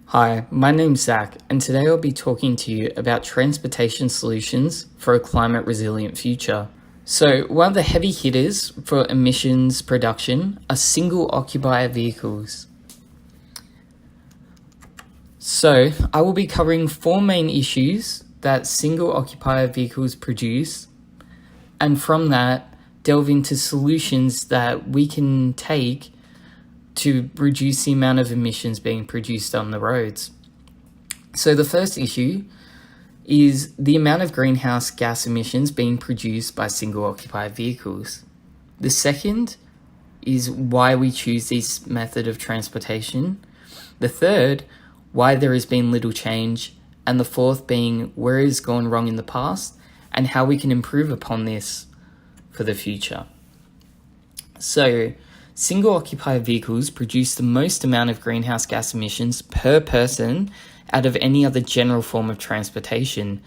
Hi, my name's Zach, and today I'll be talking to you about transportation solutions for a climate resilient future. So, one of the heavy hitters for emissions production are single occupier vehicles. So, I will be covering four main issues that single occupier vehicles produce, and from that, delve into solutions that we can take to reduce the amount of emissions being produced on the roads. So the first issue is the amount of greenhouse gas emissions being produced by single occupier vehicles. The second is why we choose this method of transportation. The third, why there has been little change. And the fourth being where it has gone wrong in the past and how we can improve upon this for the future. So, single occupier vehicles produce the most amount of greenhouse gas emissions per person out of any other general form of transportation.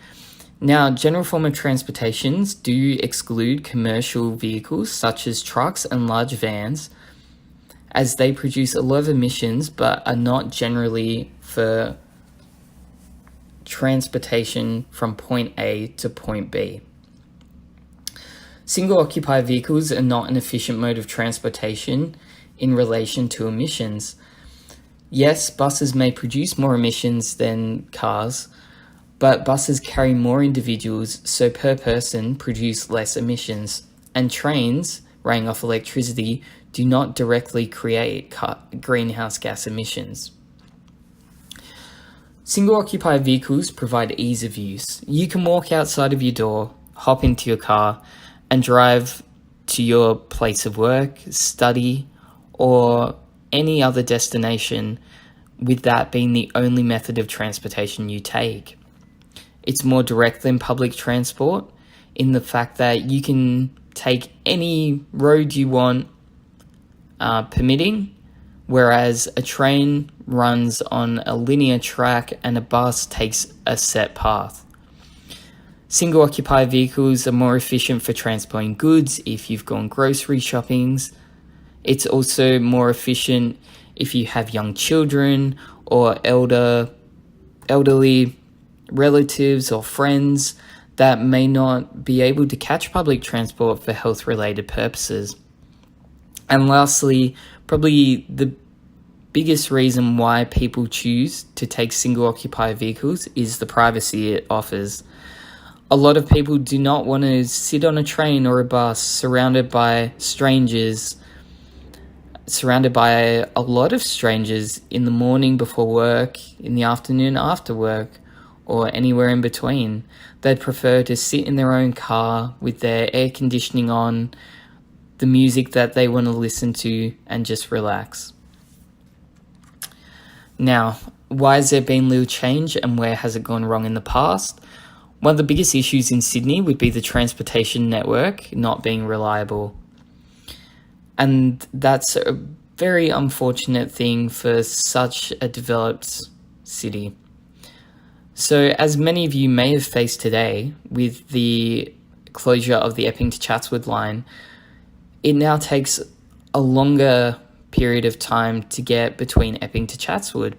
Now, general form of transportations do exclude commercial vehicles such as trucks and large vans, as they produce a lot of emissions but are not generally for transportation from point A to point B. Single occupier vehicles are not an efficient mode of transportation in relation to emissions. Yes, buses may produce more emissions than cars, but buses carry more individuals, so per person produce less emissions. And trains, running off electricity, do not directly create greenhouse gas emissions. Single occupier vehicles provide ease of use. You can walk outside of your door, hop into your car, and drive to your place of work, study, or any other destination, with that being the only method of transportation you take. It's more direct than public transport in the fact that you can take any road you want, permitting, whereas a train runs on a linear track and a bus takes a set path. Single occupier vehicles are more efficient for transporting goods if you've gone grocery shoppings. It's also more efficient if you have young children or elderly relatives or friends that may not be able to catch public transport for health-related purposes. And lastly, probably the biggest reason why people choose to take single occupier vehicles is the privacy it offers. A lot of people do not want to sit on a train or a bus surrounded by a lot of strangers in the morning before work, in the afternoon after work, or anywhere in between. They'd prefer to sit in their own car with their air conditioning on, the music that they want to listen to, and just relax. Now, why has there been little change and where has it gone wrong in the past? One of the biggest issues in Sydney would be the transportation network not being reliable. And that's a very unfortunate thing for such a developed city. So, as many of you may have faced today with the closure of the Epping to Chatswood line, it now takes a longer period of time to get between Epping to Chatswood.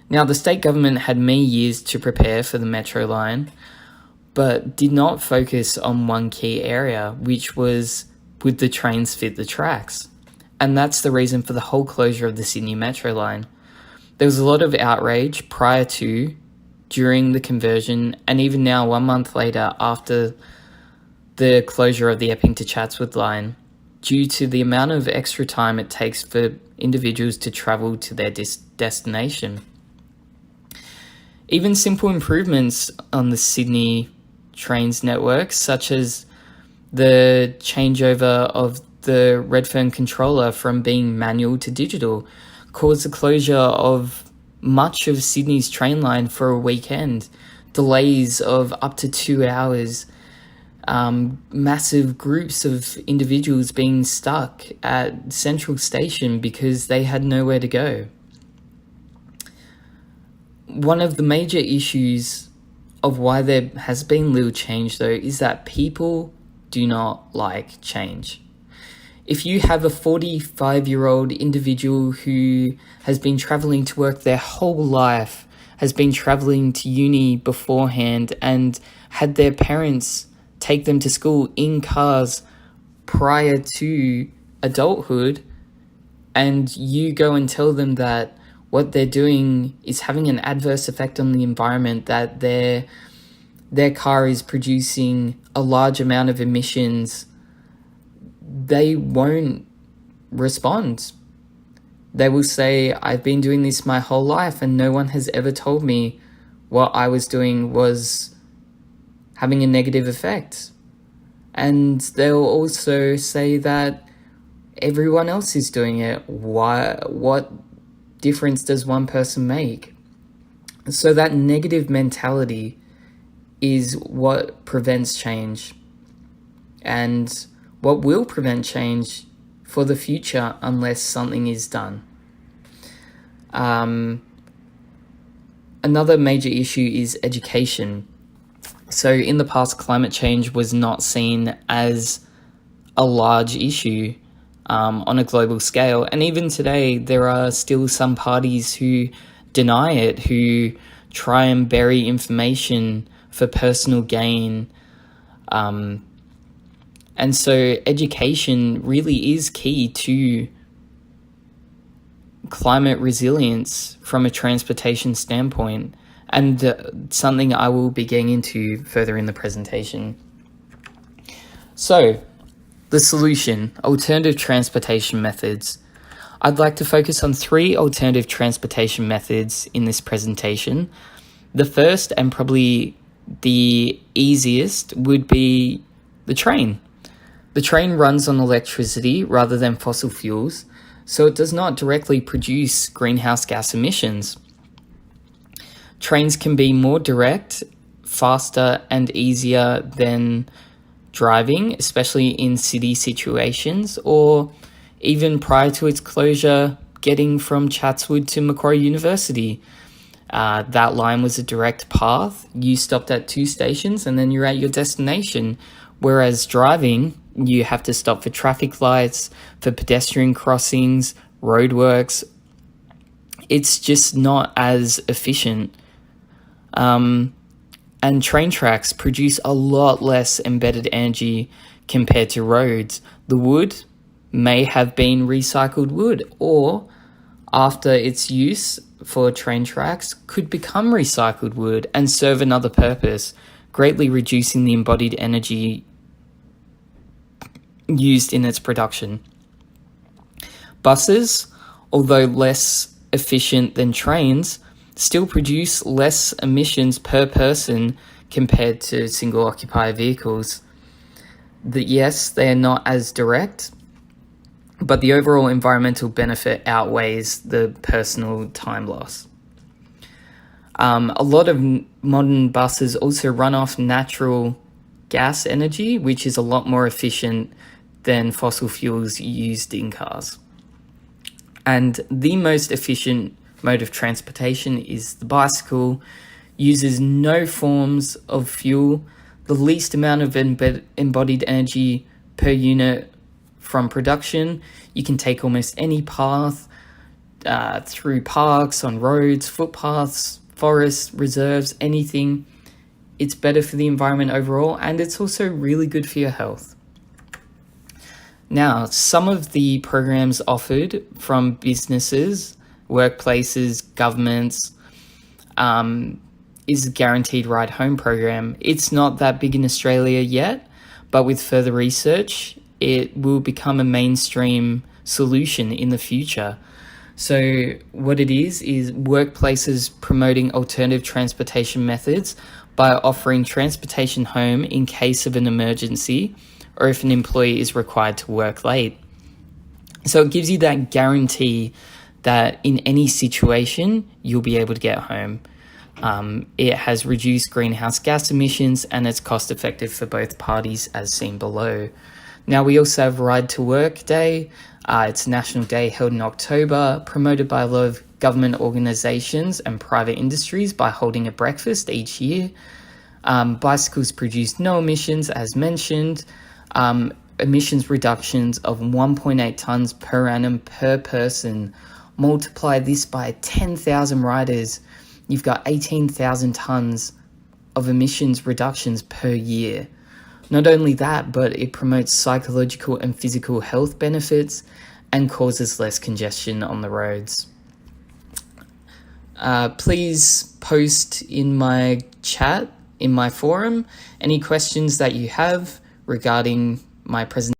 Now, the state government had many years to prepare for the metro line, but did not focus on one key area, which was, would the trains fit the tracks? And that's the reason for the whole closure of the Sydney Metro line. There was a lot of outrage prior to, during the conversion, and even now 1 month later after the closure of the Epping to Chatswood line, due to the amount of extra time it takes for individuals to travel to their destination. Even simple improvements on the Sydney trains network, such as the changeover of the Redfern controller from being manual to digital, caused the closure of much of Sydney's train line for a weekend, delays of up to 2 hours, massive groups of individuals being stuck at Central Station because they had nowhere to go. One of the major issues of why there has been little change, though, is that people do not like change. If you have a 45-year-old individual who has been traveling to work their whole life, has been traveling to uni beforehand, and had their parents take them to school in cars prior to adulthood, and you go and tell them that what they're doing is having an adverse effect on the environment, that their car is producing a large amount of emissions, they won't respond. They will say, I've been doing this my whole life and no one has ever told me what I was doing was having a negative effect. And they'll also say that everyone else is doing it. What difference does one person make? So that negative mentality is what prevents change, and what will prevent change for the future unless something is done. Another major issue is education. So in the past, climate change was not seen as a large issue on a global scale. And even today, there are still some parties who deny it, who try and bury information for personal gain. And so education really is key to climate resilience from a transportation standpoint, and something I will be getting into further in the presentation. So, the solution, alternative transportation methods. I'd like to focus on 3 alternative transportation methods in this presentation. The first, and probably the easiest, would be the train. The train runs on electricity rather than fossil fuels, so it does not directly produce greenhouse gas emissions. Trains can be more direct, faster, and easier than driving, especially in city situations, or even prior to its closure, getting from Chatswood to Macquarie University. That line was a direct path. You stopped at 2 stations and then you're at your destination. Whereas driving, you have to stop for traffic lights, for pedestrian crossings, roadworks. It's just not as efficient. And train tracks produce a lot less embedded energy compared to roads. The wood may have been recycled wood, or after its use for train tracks could become recycled wood and serve another purpose, greatly reducing the embodied energy used in its production. Buses, although less efficient than trains, still produce less emissions per person compared to single occupier vehicles. Yes, they are not as direct, but the overall environmental benefit outweighs the personal time loss. A lot of modern buses also run off natural gas energy, which is a lot more efficient than fossil fuels used in cars. And the most efficient mode of transportation is the bicycle, uses no forms of fuel, the least amount of embodied energy per unit from production. You can take almost any path through parks, on roads, footpaths, forests, reserves, anything. It's better for the environment overall, and it's also really good for your health. Now, some of the programs offered from businesses, workplaces, governments, is a guaranteed ride home program. It's not that big in Australia yet, but with further research, it will become a mainstream solution in the future. So what it is workplaces promoting alternative transportation methods by offering transportation home in case of an emergency, or if an employee is required to work late. So it gives you that guarantee that in any situation, you'll be able to get home. It has reduced greenhouse gas emissions and it's cost effective for both parties as seen below. Now we also have Ride to Work Day. It's a national day held in October, promoted by a lot of government organisations and private industries by holding a breakfast each year. Bicycles produce no emissions as mentioned. emissions reductions of 1.8 tonnes per annum per person. Multiply this by 10,000 riders, you've got 18,000 tonnes of emissions reductions per year. Not only that, but it promotes psychological and physical health benefits and causes less congestion on the roads. Please post in my chat, in my forum, any questions that you have regarding my presentation.